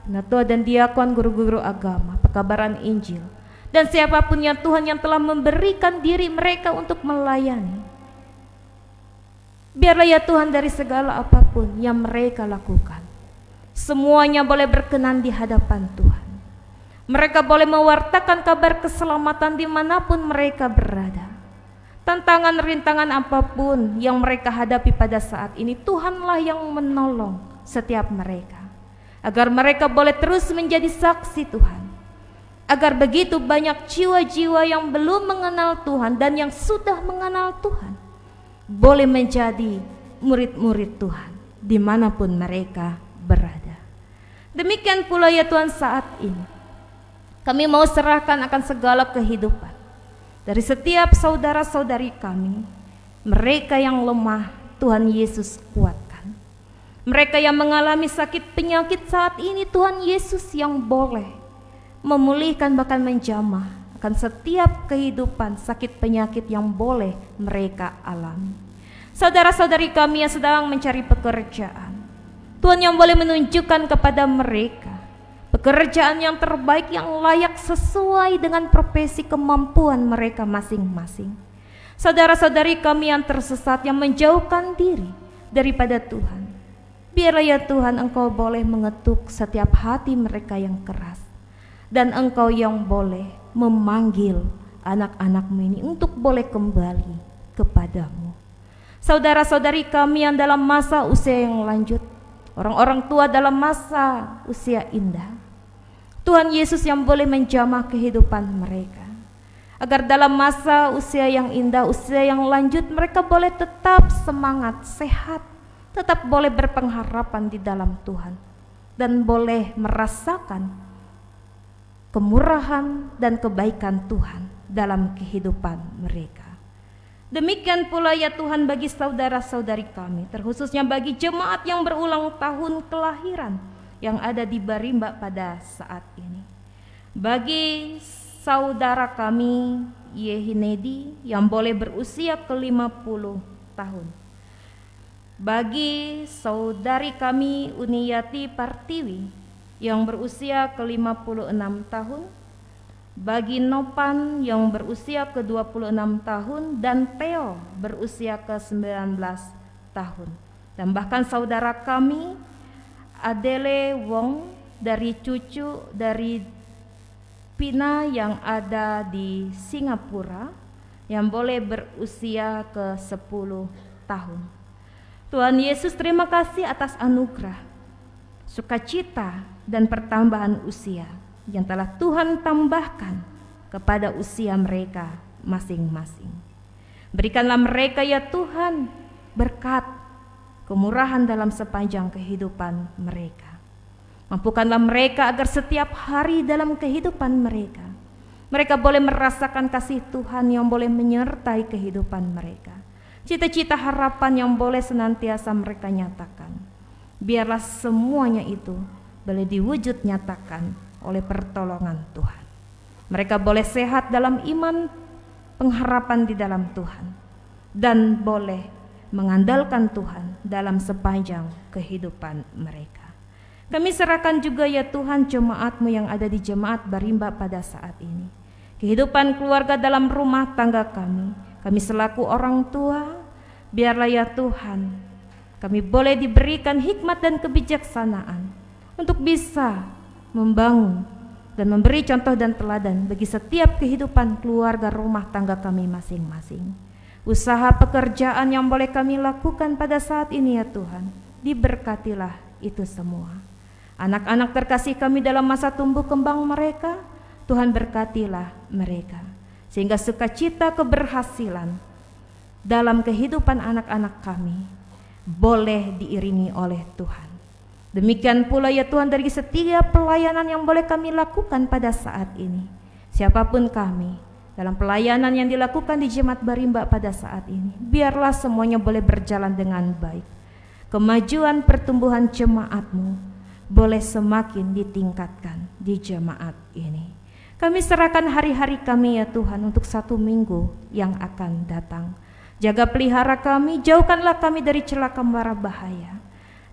penatua dan diakon, guru-guru agama, pekabaran Injil, dan siapapun ya Tuhan yang telah memberikan diri mereka untuk melayani. Biarlah ya Tuhan dari segala apapun yang mereka lakukan, semuanya boleh berkenan di hadapan Tuhan. Mereka boleh mewartakan kabar keselamatan dimanapun mereka berada. Tantangan rintangan apapun yang mereka hadapi pada saat ini, Tuhanlah yang menolong setiap mereka, agar mereka boleh terus menjadi saksi Tuhan, agar begitu banyak jiwa-jiwa yang belum mengenal Tuhan dan yang sudah mengenal Tuhan boleh menjadi murid-murid Tuhan dimanapun mereka berada. Demikian pula ya Tuhan, saat ini kami mau serahkan akan segala kehidupan dari setiap saudara-saudari kami, mereka yang lemah Tuhan Yesus kuatkan, mereka yang mengalami sakit penyakit saat ini Tuhan Yesus yang boleh memulihkan bahkan menjamah akan setiap kehidupan sakit penyakit yang boleh mereka alami. Saudara-saudari kami yang sedang mencari pekerjaan, Tuhan yang boleh menunjukkan kepada mereka pekerjaan yang terbaik, yang layak sesuai dengan profesi kemampuan mereka masing-masing. Saudara-saudari kami yang tersesat, yang menjauhkan diri daripada Tuhan, biarlah ya Tuhan Engkau boleh mengetuk setiap hati mereka yang keras, dan Engkau yang boleh memanggil anak-anak-Mu ini untuk boleh kembali kepadamu. Saudara-saudari kami yang dalam masa usia yang lanjut, orang-orang tua dalam masa usia indah, Tuhan Yesus yang boleh menjamah kehidupan mereka, agar dalam masa usia yang indah, usia yang lanjut, mereka boleh tetap semangat, sehat, tetap boleh berpengharapan di dalam Tuhan, dan boleh merasakan kemurahan dan kebaikan Tuhan dalam kehidupan mereka. Demikian pula ya Tuhan bagi saudara-saudari kami, terkhususnya bagi jemaat yang berulang tahun kelahiran yang ada di Barimba pada saat ini. Bagi saudara kami Yehinedi yang boleh berusia ke-50 tahun. Bagi saudari kami Uniyati Partiwi yang berusia ke-56 tahun. Bagi Nopan yang berusia ke-26 tahun dan Theo berusia ke-19 tahun. Dan bahkan saudara kami Adele Wong dari cucu dari Pina yang ada di Singapura yang boleh berusia ke-10 tahun. Tuhan Yesus, terima kasih atas anugerah, sukacita dan pertambahan usia yang telah Tuhan tambahkan kepada usia mereka masing-masing. Berikanlah mereka ya Tuhan berkat, kemurahan dalam sepanjang kehidupan mereka. Mampukanlah mereka agar setiap hari dalam kehidupan mereka, mereka boleh merasakan kasih Tuhan yang boleh menyertai kehidupan mereka. Cita-cita harapan yang boleh senantiasa mereka nyatakan. Biarlah semuanya itu boleh diwujud nyatakan oleh pertolongan Tuhan. Mereka boleh sehat dalam iman, pengharapan di dalam Tuhan, dan boleh mengandalkan Tuhan dalam sepanjang kehidupan mereka. Kami serahkan juga ya Tuhan jemaat-Mu yang ada di jemaat Barimba pada saat ini. Kehidupan keluarga dalam rumah tangga kami selaku orang tua, biarlah ya Tuhan kami boleh diberikan hikmat dan kebijaksanaan untuk bisa membangun dan memberi contoh dan teladan bagi setiap kehidupan keluarga rumah tangga kami masing-masing. Usaha pekerjaan yang boleh kami lakukan pada saat ini ya Tuhan, diberkatilah itu semua. Anak-anak terkasih kami dalam masa tumbuh kembang mereka, Tuhan berkatilah mereka, sehingga sukacita keberhasilan dalam kehidupan anak-anak kami boleh diiringi oleh Tuhan. Demikian pula ya Tuhan dari setiap pelayanan yang boleh kami lakukan pada saat ini. Siapapun kami dalam pelayanan yang dilakukan di Jemaat Barimba pada saat ini, biarlah semuanya boleh berjalan dengan baik. Kemajuan pertumbuhan jemaat-Mu boleh semakin ditingkatkan di jemaat ini. Kami serahkan hari-hari kami ya Tuhan untuk 1 minggu yang akan datang. Jaga pelihara kami, jauhkanlah kami dari celaka mara bahaya.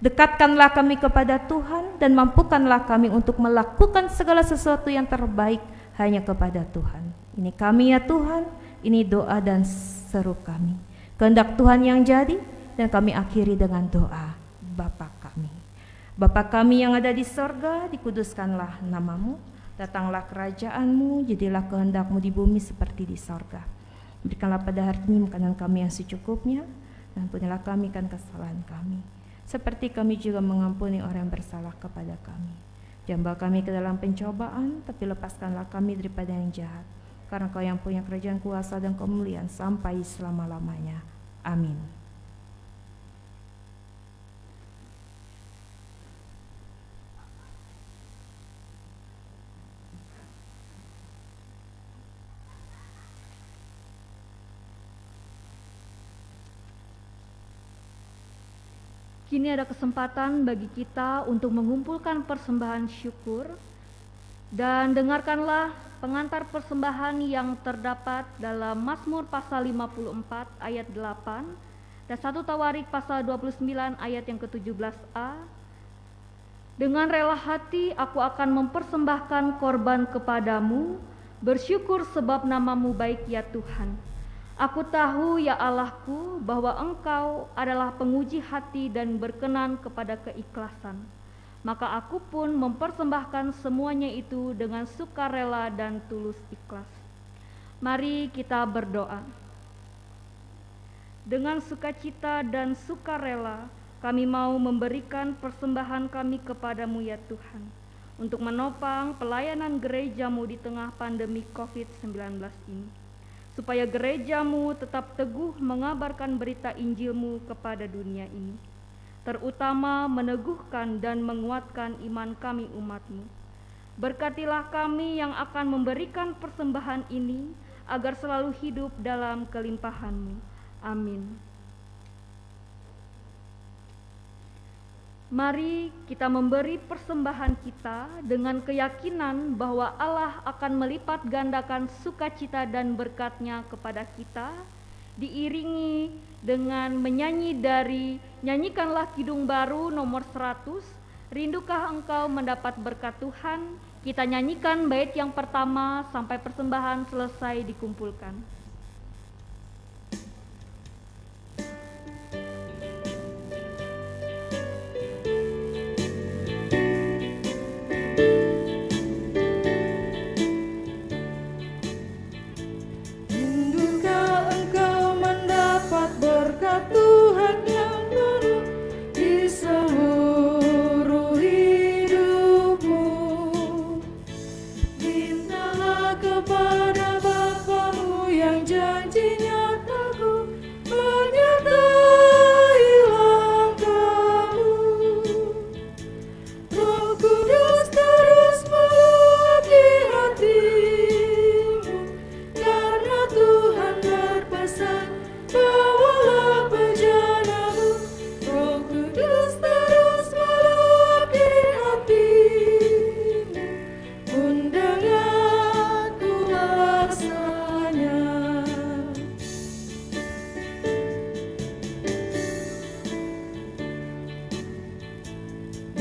Dekatkanlah kami kepada Tuhan dan mampukanlah kami untuk melakukan segala sesuatu yang terbaik hanya kepada Tuhan. Ini kami ya Tuhan, ini doa dan seru kami. Kehendak Tuhan yang jadi, dan kami akhiri dengan doa Bapa kami. Bapa kami yang ada di sorga, dikuduskanlah nama-Mu, datanglah kerajaan-Mu, jadilah kehendak-Mu di bumi seperti di sorga. Berikanlah pada hari ini makanan kami yang secukupnya, dan ampunilah kami kan kesalahan kami, seperti kami juga mengampuni orang yang bersalah kepada kami. Jangan bawa kami ke dalam pencobaan, tapi lepaskanlah kami daripada yang jahat. Karena Kau yang punya kerajaan, kuasa, dan kemuliaan sampai selama-lamanya. Amin. Kini ada kesempatan bagi kita untuk mengumpulkan persembahan syukur, dan dengarkanlah pengantar persembahan yang terdapat dalam Mazmur pasal 54 ayat 8 dan 1 Tawarik pasal 29 ayat yang ke-17a. Dengan rela hati aku akan mempersembahkan korban kepadamu, bersyukur sebab nama-Mu baik ya Tuhan. Aku tahu ya Allahku bahwa Engkau adalah penguji hati dan berkenan kepada keikhlasan. Maka aku pun mempersembahkan semuanya itu dengan sukarela dan tulus ikhlas. Mari kita berdoa. Dengan sukacita dan sukarela, kami mau memberikan persembahan kami kepadamu ya Tuhan, untuk menopang pelayanan gerejamu di tengah pandemi COVID-19 ini, supaya gerejamu tetap teguh mengabarkan berita Injilmu kepada dunia ini, terutama meneguhkan dan menguatkan iman kami umatmu. Berkatilah kami yang akan memberikan persembahan ini, agar selalu hidup dalam kelimpahan-Mu. Amin. Mari kita memberi persembahan kita dengan keyakinan bahwa Allah akan melipat gandakan sukacita dan berkat-Nya kepada kita, diiringi dengan menyanyi dari Nyanyikanlah Kidung Baru nomor 100, Rindukah Engkau Mendapat Berkat Tuhan. Kita nyanyikan bait yang pertama sampai persembahan selesai dikumpulkan. Rindukah engkau mendapat berkat Tuhan yang penuh di seluruh hidupmu? Mintalah kepada Bapamu yang janjinya teguh, menyertai langkahmu. Roh Kudus terus meluati hatimu, karena Tuhan berpesan, bawalah bejanamu. Roh Kudus terus meluati hatimu, undangan kuasanya.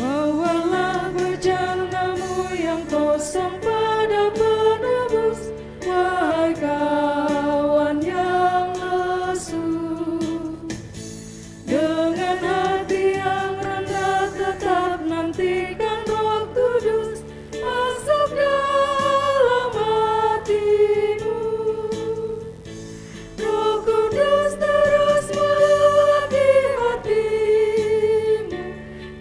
Bawalah bejanamu yang kosong pada penebus, wahai kawan yang lesu. Dengan hati yang rendah tetap nantikan Roh Kudus masuk dalam hatimu. Roh Kudus terus meluati hatimu,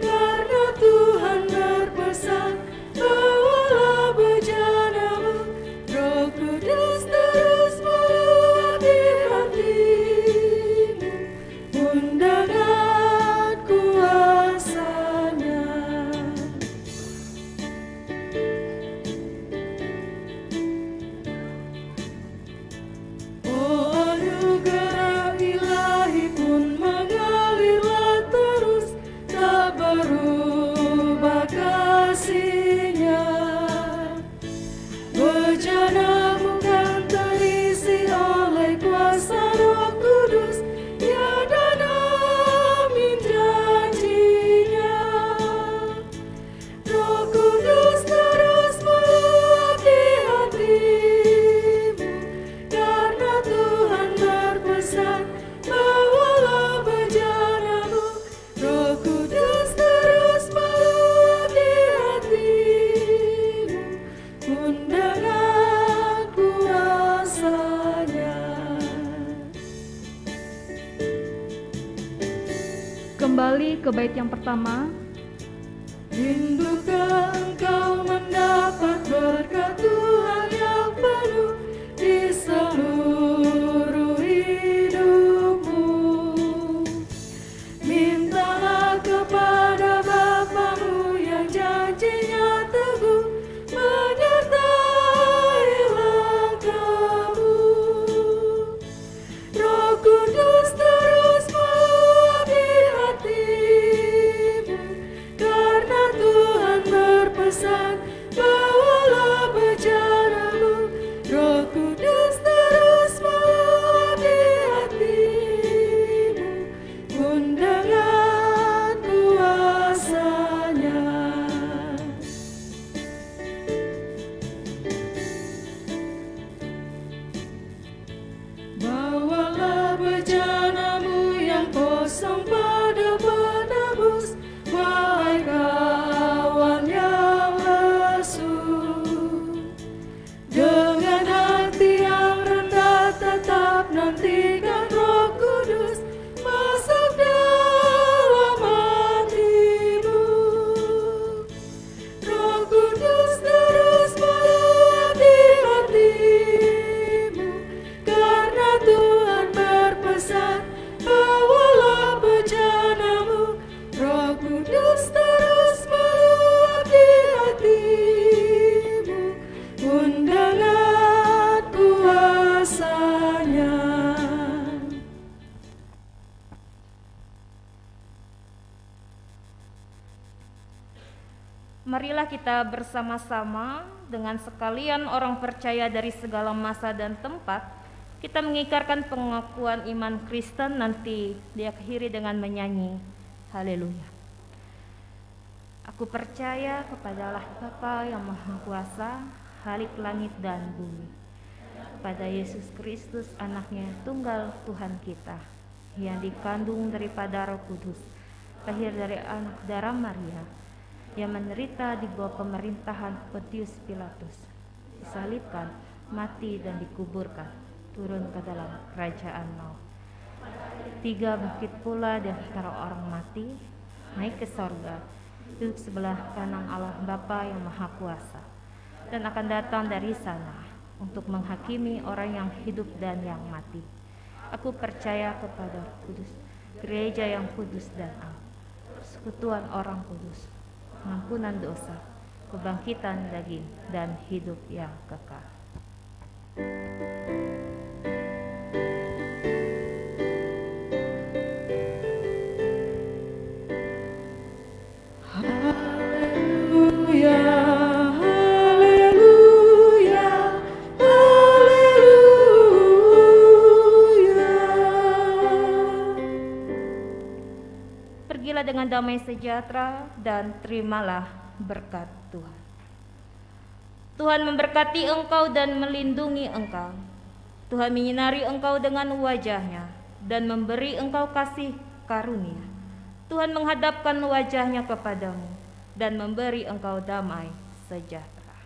karena Tuhan berpesan, bawalah bejanamu. Roh Kudus terus meluati hatimu, undangan kuasanya. Oh, anugerah ilahi pun mengalirlah terus, tak berubah kasih-Nya. Bejanamu kan terisi oleh kuasa Roh Kudus, ya dan amin janji-Nya. Roh Kudus terus meluati hatimu, karena Tuhan berpesan, bawalah bejanamu. Roh Kudus terus meluati hatimu, undangan kuasanya. Kembali ke bait yang pertama. Rindukah engkau mendapat berkat Tuhan yang penuh di seluruh hidupmu? Mintalah kepada Bapamu yang janjinya teguh, menyertai langkahmu. Roh Kudus terus meluati hatimu, karena Tuhan berpesan, bawalah bejanamu. Marilah kita bersama-sama dengan sekalian orang percaya dari segala masa dan tempat, kita mengikarkan pengakuan iman Kristen, nanti diakhiri dengan menyanyi haleluya. Aku percaya kepada Allah Bapa yang Maha Kuasa, Khalik langit dan bumi, pada Yesus Kristus anaknya tunggal Tuhan kita, yang dikandung daripada Roh Kudus, lahir dari anak darah Maria, yang menderita di bawah pemerintahan Pontius Pilatus, disalibkan, mati dan dikuburkan, turun ke dalam kerajaan maut. 3 bangkit pula di antara orang mati, naik ke sorga, duduk sebelah kanan Allah Bapa yang Maha Kuasa, dan akan datang dari sana untuk menghakimi orang yang hidup dan yang mati. Aku percaya kepada Kudus, gereja yang kudus dan am, persekutuan orang kudus, pengampunan dosa, kebangkitan daging, dan hidup yang kekal. Haleluya, haleluya, haleluya. Pergilah dengan damai sejahtera dan terimalah berkat Tuhan. Tuhan memberkati engkau dan melindungi engkau. Tuhan menyinari engkau dengan wajah-Nya dan memberi engkau kasih karunia. Tuhan menghadapkan wajah-Nya kepadamu dan memberi engkau damai sejahtera.